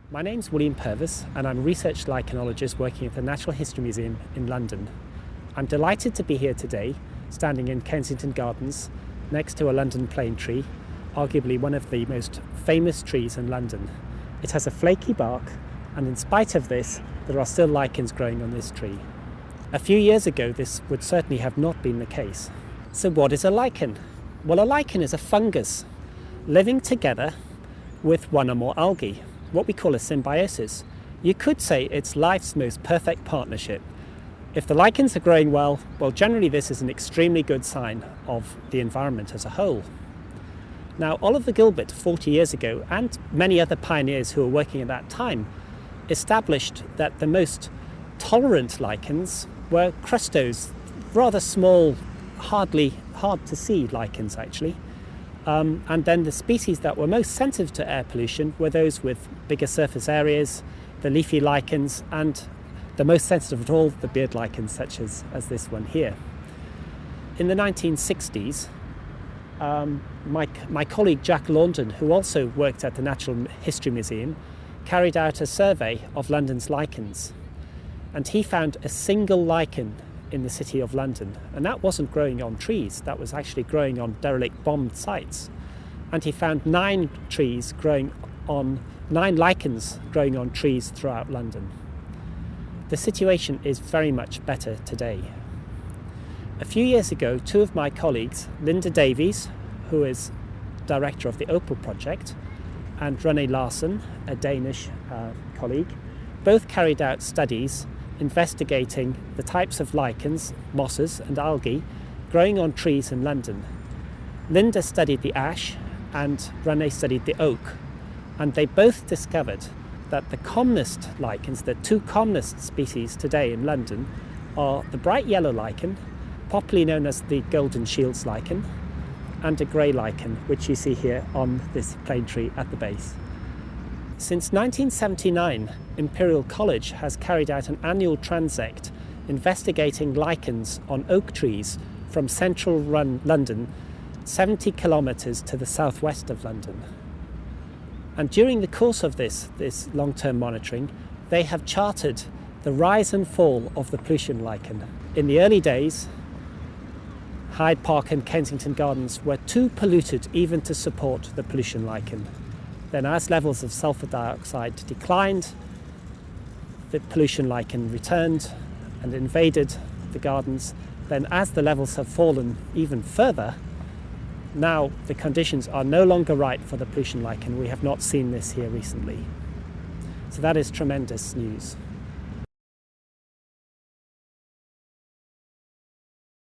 My name's William Purvis and I'm a research lichenologist working at the Natural History Museum in London. I'm delighted to be here today, standing in Kensington Gardens next to a London plane tree, arguably one of the most famous trees in London. It has a flaky bark, and in spite of this, there are still lichens growing on this tree. A few years ago, this would certainly have not been the case. So what is a lichen? Well, a lichen is a fungus living together with one or more algae, what we call a symbiosis. You could say it's life's most perfect partnership. If the lichens are growing well, generally this is an extremely good sign of the environment as a whole. Now, Oliver Gilbert 40 years ago, and many other pioneers who were working at that time, established that the most tolerant lichens were crustose, rather small, hard to see lichens actually. And then the species that were most sensitive to air pollution were those with bigger surface areas, the leafy lichens, and the most sensitive of all, the beard lichens, such as this one here. In the 1960s, my colleague Jack Laundon, who also worked at the Natural History Museum, carried out a survey of London's lichens. And he found a single lichen in the city of London, and that wasn't growing on trees, that was actually growing on derelict bombed sites. And he found 9 lichens growing on trees throughout London. The situation is very much better today. A few years ago, 2 of my colleagues, Linda Davies, who is director of the Opal project, and René Larsen, a Danish colleague, both carried out studies investigating the types of lichens, mosses and algae growing on trees in London. Linda studied the ash and René studied the oak, and they both discovered that the commonest lichens, the 2 commonest species today in London, are the bright yellow lichen, popularly known as the golden shields lichen, and a grey lichen, which you see here on this plane tree at the base. Since 1979, Imperial College has carried out an annual transect investigating lichens on oak trees from central London, 70 kilometres to the southwest of London. And during the course of this long-term monitoring, they have charted the rise and fall of the pollution lichen. In the early days, Hyde Park and Kensington Gardens were too polluted even to support the pollution lichen. Then as levels of sulfur dioxide declined, the pollution lichen returned and invaded the gardens. Then as the levels have fallen even further, now the conditions are no longer right for the pollution lichen. We have not seen this here recently. So that is tremendous news.